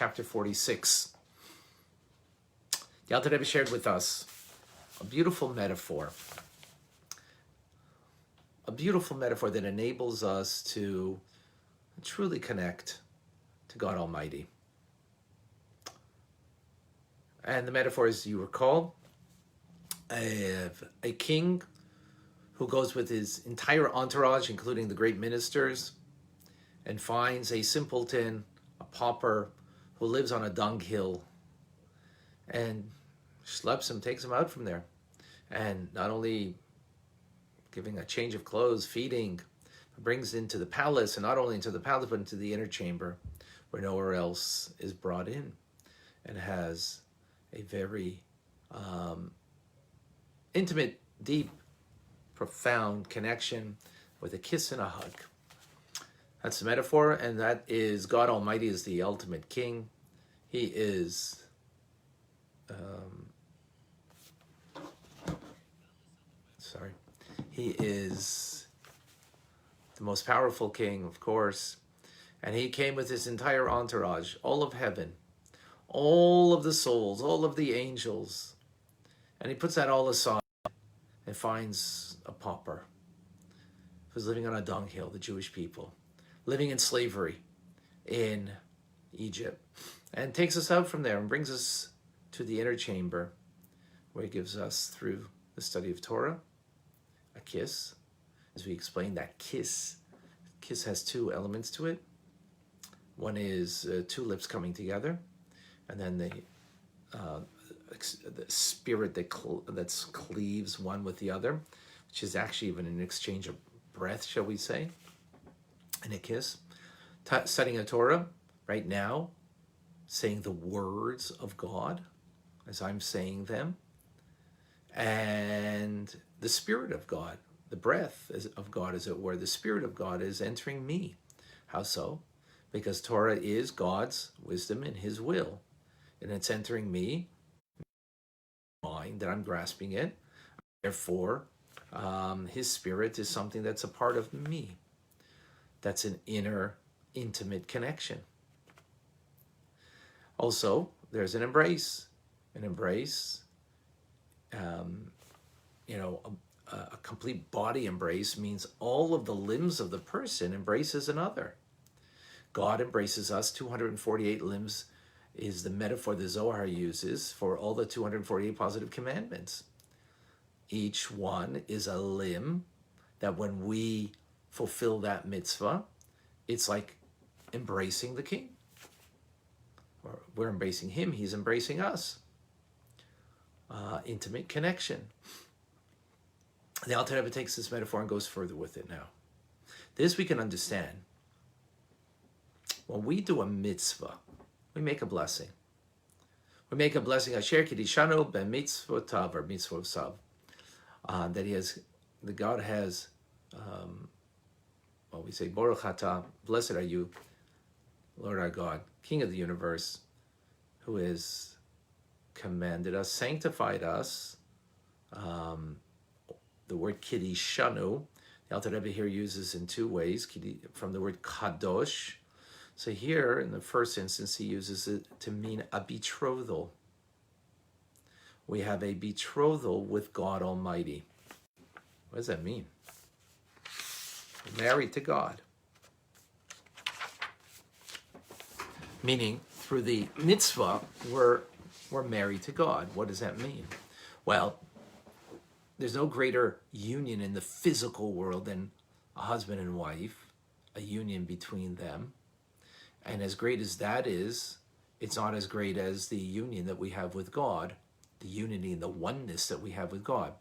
chapter 46. The Alter Rebbe shared with us a beautiful metaphor that enables us to truly connect to God Almighty. And the metaphor, as you recall, a king who goes with his entire entourage, including the great ministers, and finds a simpleton, a pauper, who lives on a dunghill, and schleps him, takes him out from there. And not only giving a change of clothes, feeding, brings into the palace, and not only into the palace, but into the inner chamber, where nowhere else is brought in, and has a very intimate, deep, profound connection with a kiss and a hug. That's the metaphor, and that is God Almighty is the ultimate king. He is He is the most powerful king, of course, and he came with his entire entourage, all of heaven, all of the souls, all of the angels, and he puts that all aside and finds a pauper who's living on a dunghill, the Jewish people, living in slavery in Egypt, and takes us out from there and brings us to the inner chamber, where he gives us, through the study of Torah, a kiss. As we explained, that kiss has two elements to it. One is two lips coming together, and then the spirit that cleaves one with the other, which is actually even an exchange of breath, shall we say, in a kiss. Studying a Torah right now, saying the words of God as I'm saying them, and the Spirit of God, the breath of God, as it were, the Spirit of God is entering me. How so? Because Torah is God's wisdom and His will, and it's entering me, mind that I'm grasping it. Therefore, His Spirit is something that's a part of me. That's an inner, intimate connection. Also, there's an embrace. An embrace, a complete body embrace means all of the limbs of the person embraces another. God embraces us. 248 limbs is the metaphor the Zohar uses for all the 248 positive commandments. Each one is a limb that when we fulfill that mitzvah, it's like embracing the king. Or we're embracing him, he's embracing us. Intimate connection. The Alter Rebbe takes this metaphor and goes further with it now. This we can understand. When we do a mitzvah, we make a blessing. We make a blessing, Asher Kidishanu b'mitzvotav, or mitzvotav, that God has, we say, Baruch Atah, blessed are you, Lord our God, King of the universe, who has commanded us, sanctified us. The word Kidishanu, the Alter Rebbe here uses in two ways, from the word kadosh. So here, in the first instance, he uses it to mean a betrothal. We have a betrothal with God Almighty. What does that mean? We're married to God. Meaning, through the mitzvah, we're married to God. What does that mean? Well, there's no greater union in the physical world than a husband and wife, a union between them. And as great as that is, it's not as great as the union that we have with God, the unity and the oneness that we have with God.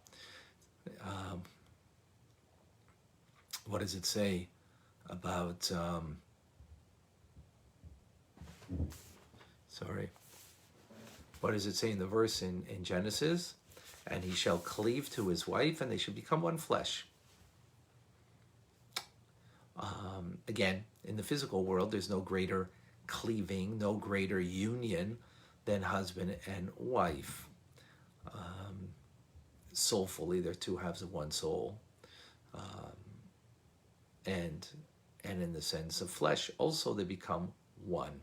What does it say about... What does it say in the verse in Genesis? And he shall cleave to his wife, and they shall become one flesh. Again, in the physical world, there's no greater cleaving, no greater union than husband and wife. Soulfully, they're two halves of one soul. And in the sense of flesh, also they become one.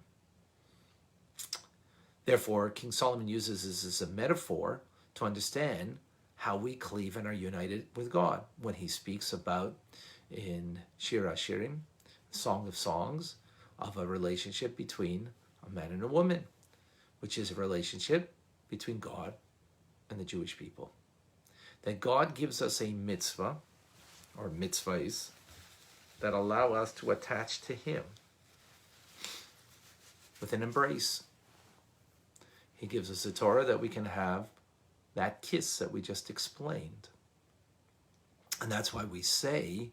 Therefore, King Solomon uses this as a metaphor to understand how we cleave and are united with God when he speaks about in Shir HaShirim, Song of Songs, of a relationship between a man and a woman, which is a relationship between God and the Jewish people. That God gives us a mitzvah, or mitzvahs, that allow us to attach to him with an embrace. He gives us a Torah that we can have that kiss that we just explained. And that's why we say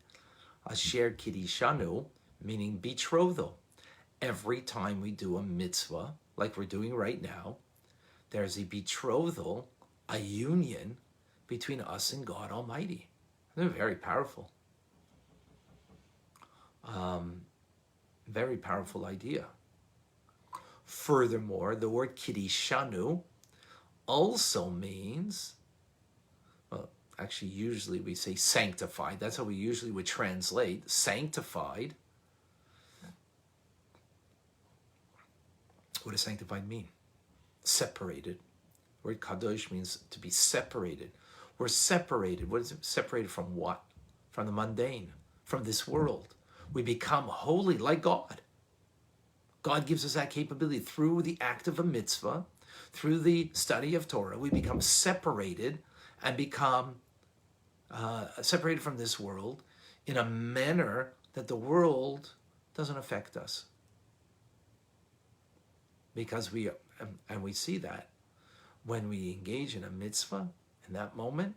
Asher Kiddishanu, meaning betrothal. Every time we do a mitzvah, like we're doing right now, there's a betrothal, a union between us and God Almighty. They're very powerful. Very powerful idea. Furthermore, the word Kiddishanu also means, well, actually usually we say sanctified. That's how we usually would translate sanctified. What does sanctified mean? Separated. The word kadosh means to be separated. We're separated. What is it? Separated from what? From the mundane, from this world. We become holy like God. God gives us that capability through the act of a mitzvah, through the study of Torah. We become separated and become separated from this world in a manner that the world doesn't affect us. Because we see that when we engage in a mitzvah, in that moment,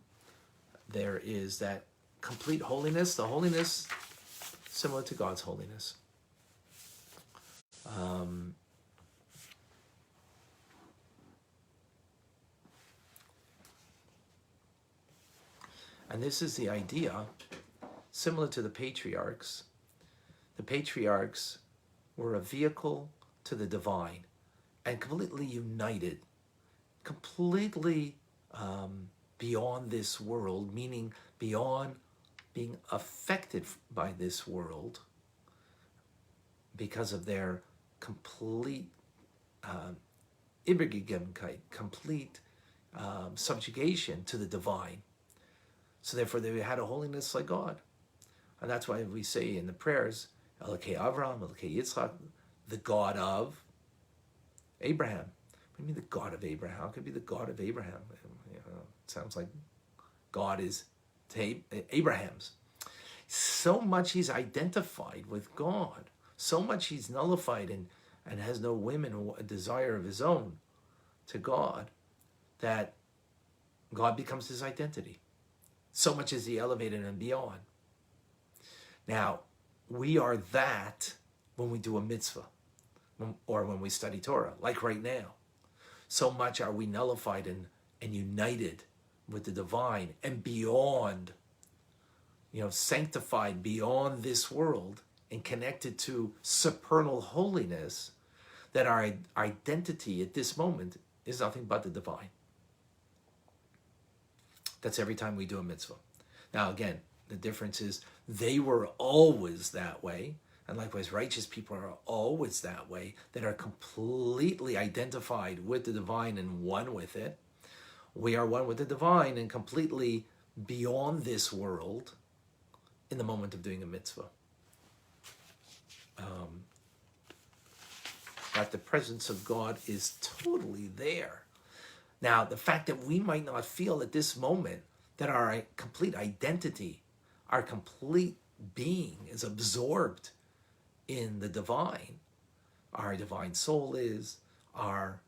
there is that complete holiness, the holiness similar to God's holiness. And this is the idea, similar to the patriarchs. The patriarchs were a vehicle to the divine and completely united, completely beyond this world, meaning beyond being affected by this world because of their complete Übergegebenkeit, complete subjugation to the divine. So therefore they had a holiness like God. And that's why we say in the prayers, Elokei Avraham, Elokei Yitzchak, the God of Abraham. What do you mean the God of Abraham? How could it be the God of Abraham? You know, it sounds like God is to Abraham's. So much he's identified with God. So much he's nullified and has no whim and a desire of his own to God, that God becomes his identity. So much is he elevated and beyond. Now, we are that when we do a mitzvah or when we study Torah, like right now. So much are we nullified and united with the divine and beyond, sanctified beyond this world and connected to supernal holiness, that our identity at this moment is nothing but the divine. That's every time we do a mitzvah. Now again, the difference is they were always that way, and likewise righteous people are always that way, that are completely identified with the divine and one with it. We are one with the divine and completely beyond this world in the moment of doing a mitzvah. That the presence of God is totally there. Now, the fact that we might not feel at this moment that our complete identity, our complete being is absorbed in the divine, our divine soul is, our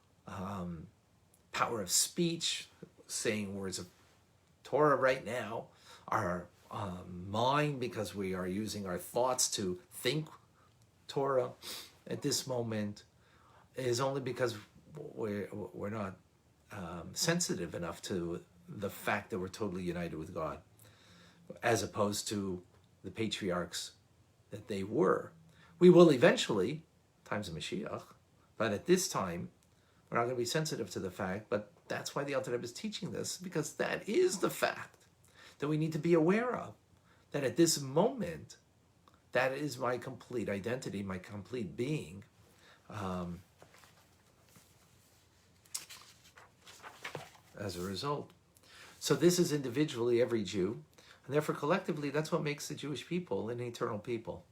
power of speech, saying words of Torah right now, our mind, because we are using our thoughts to think Torah at this moment, is only because we're not sensitive enough to the fact that we're totally united with God, as opposed to the patriarchs that they were. We will eventually, times of Mashiach, but at this time, we're not going to be sensitive to the fact, but that's why the Alter Rebbe is teaching this, because that is the fact that we need to be aware of, that at this moment, that is my complete identity, my complete being. as a result. So this is individually every Jew, and therefore collectively, that's what makes the Jewish people an eternal people.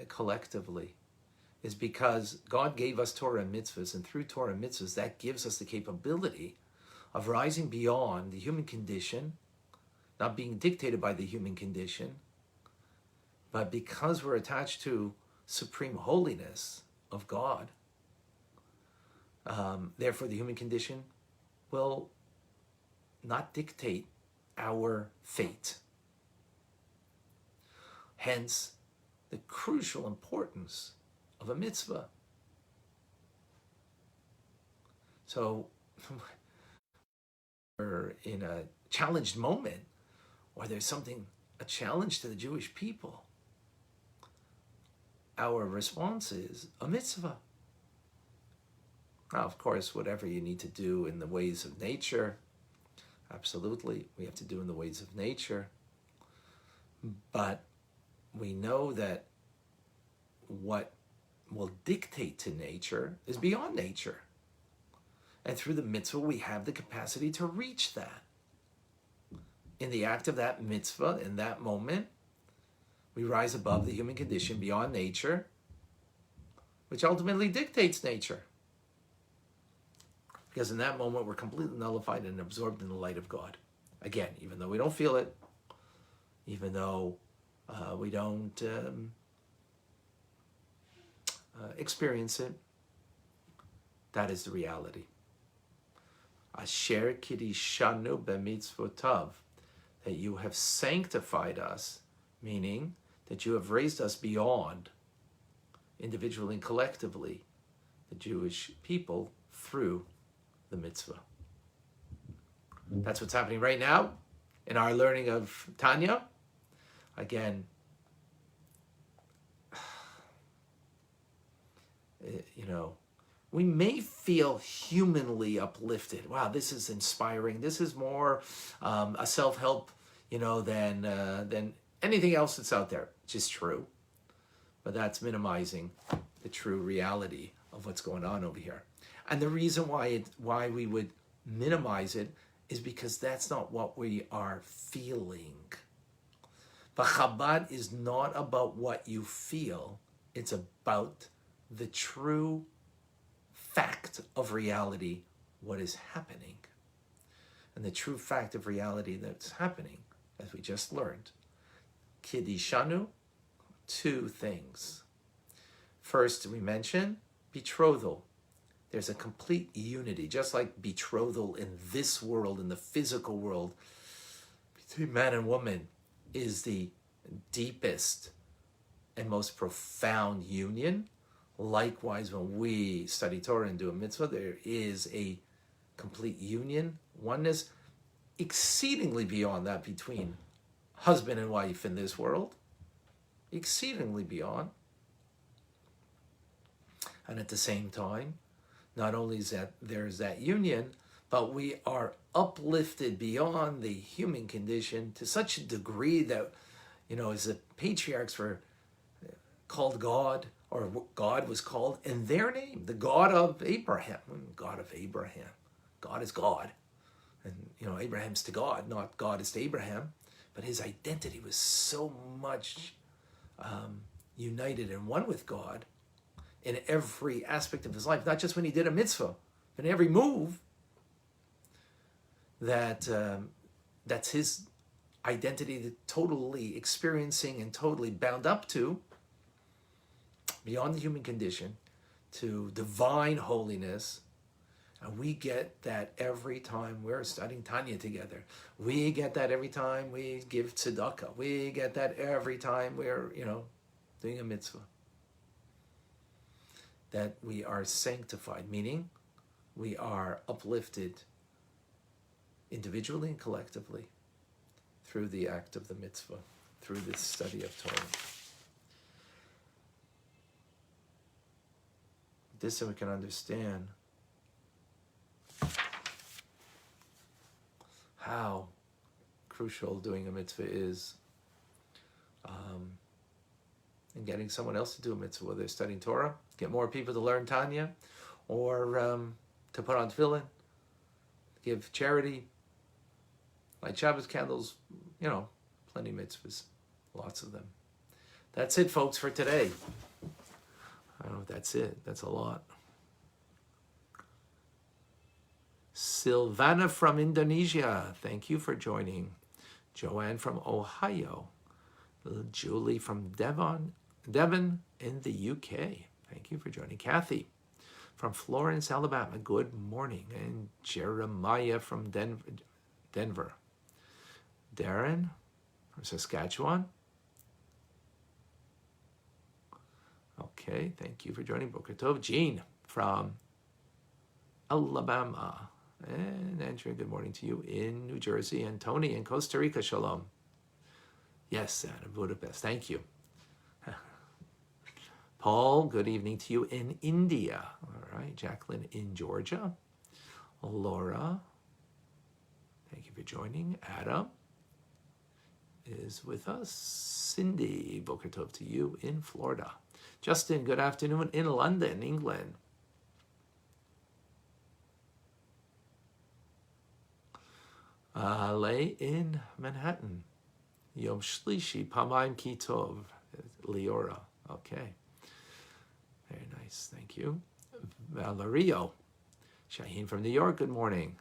Collectively, is because God gave us Torah and mitzvahs, and through Torah and mitzvahs, that gives us the capability of rising beyond the human condition, not being dictated by the human condition, but because we're attached to supreme holiness of God, therefore the human condition will not dictate our fate. Hence, the crucial importance of a mitzvah. So, we're in a challenged moment, or there's something, a challenge to the Jewish people, our response is a mitzvah. Now, of course, whatever you need to do in the ways of nature, absolutely, we have to do in the ways of nature. But we know that what will dictate to nature is beyond nature. And through the mitzvah, we have the capacity to reach that. In the act of that mitzvah, in that moment, we rise above the human condition, beyond nature, which ultimately dictates nature. Because in that moment, we're completely nullified and absorbed in the light of God. Again, even though we don't feel it, even though we don't experience it, that is the reality. Asher kidishanu b'mitzvotav, that you have sanctified us, meaning that you have raised us beyond, individually and collectively, the Jewish people through the mitzvah. That's what's happening right now in our learning of Tanya. Again, we may feel humanly uplifted. Wow, this is inspiring. This is more a self-help, than anything else that's out there, which is true. But that's minimizing the true reality of what's going on over here. And the reason why we would minimize it is because that's not what we are feeling. But Chabad is not about what you feel. It's about the true fact of reality, what is happening. And the true fact of reality that's happening, as we just learned, Kidishanu, two things. First, we mentioned betrothal. There's a complete unity, just like betrothal in this world, in the physical world, between man and woman, is the deepest and most profound union. Likewise, when we study Torah and do a mitzvah, there is a complete union, oneness, exceedingly beyond that between husband and wife in this world, exceedingly beyond. And at the same time, not only is that there's that union, but we are uplifted beyond the human condition to such a degree that, as the patriarchs were called God, or God was called in their name, the God of Abraham. God of Abraham. God is God. And, Abraham's to God, not God is to Abraham. But his identity was so much united and one with God in every aspect of his life, not just when he did a mitzvah, but in every move, that that's his identity, totally experiencing and totally bound up to, beyond the human condition, to divine holiness. And we get that every time we're studying Tanya together. We get that every time we give tzedakah. We get that every time we're, doing a mitzvah. That we are sanctified, meaning we are uplifted individually and collectively through the act of the mitzvah, through this study of Torah. This so we can understand how crucial doing a mitzvah is, and getting someone else to do a mitzvah, whether they're studying Torah, get more people to learn Tanya, or to put on tefillin, give charity, light Shabbos candles, plenty of mitzvahs, lots of them. That's it, folks, for today. I don't know if that's it. That's a lot. Silvana from Indonesia, thank you for joining. Joanne from Ohio. Julie from Devon in the UK. Thank you for joining. Kathy from Florence, Alabama. Good morning. And Jeremiah from Denver. Darren from Saskatchewan. Okay, thank you for joining. Boker Tov. Jean from Alabama. And Andrea, good morning to you in New Jersey. And Tony in Costa Rica. Shalom. Yes, Anna, Budapest. Thank you. Paul, good evening to you in India. All right. Jacqueline in Georgia. Laura, thank you for joining. Adam is with us. Cindy, Boker Tov to you in Florida. Justin, good afternoon in London, England. Lay in Manhattan. Yom Shlishi, Pamayim Ki Tov, Leora. Okay. Very nice. Thank you. Valerio. Shaheen from New York. Good morning.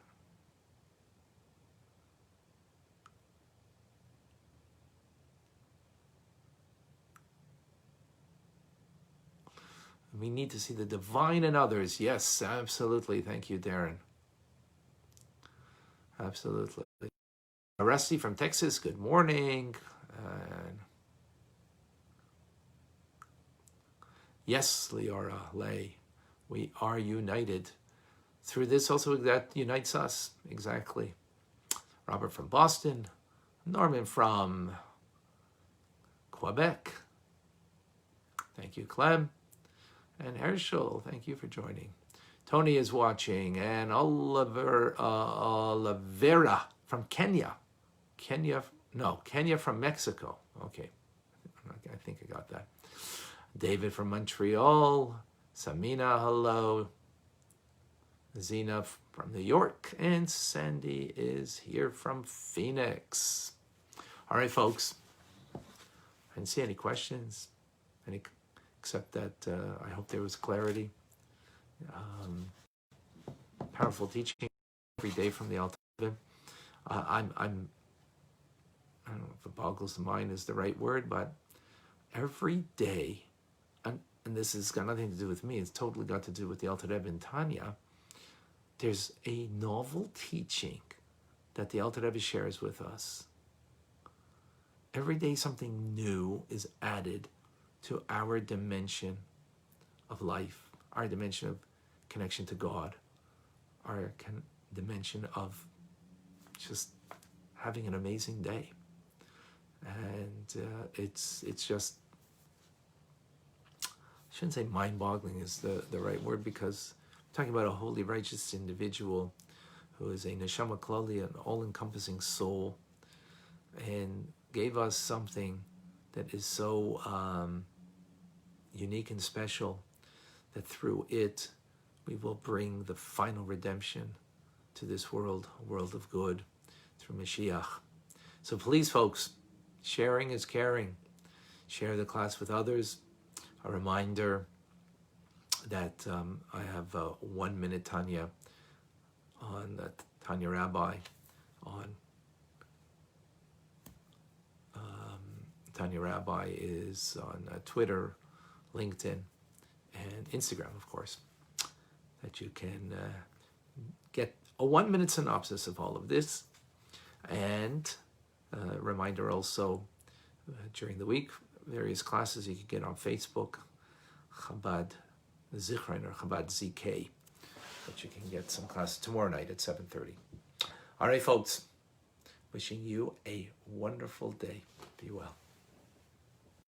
We need to see the divine in others. Yes, absolutely. Thank you, Darren. Absolutely. Rusty from Texas. Good morning. Yes, Leora, Lay, we are united. Through this also that unites us. Exactly. Robert from Boston. Norman from Quebec. Thank you, Clem. And Herschel, thank you for joining. Tony is watching. And Olivera from Kenya. Kenya from Mexico. Okay. I think I got that. David from Montreal. Samina, hello. Zena from New York. And Sandy is here from Phoenix. All right, folks. I didn't see any questions. Except that I hope there was clarity. Powerful teaching every day from the Alter Rebbe. I don't know if it boggles the mind is the right word, but every day, and this has got nothing to do with me, it's totally got to do with the Alter Rebbe and Tanya, there's a novel teaching that the Alter Rebbe shares with us. Every day something new is added to our dimension of life, our dimension of connection to God, our dimension of just having an amazing day. And it's just, I shouldn't say mind-boggling is the right word, because I'm talking about a holy, righteous individual who is a neshama klali, an all-encompassing soul, and gave us something that is so unique and special that through it we will bring the final redemption to this world, a world of good, through Mashiach. So please, folks, sharing is caring. Share the class with others. A reminder that I have 1 minute Tanya on Tanya Rabbi on Tanya Rabbi is on Twitter, LinkedIn, and Instagram, of course, that you can get a 1 minute synopsis of all of this. And reminder also, during the week, various classes you can get on Facebook, Chabad Zichron or Chabad ZK, but you can get some classes tomorrow night at 7:30. All right, folks, wishing you a wonderful day. Be well.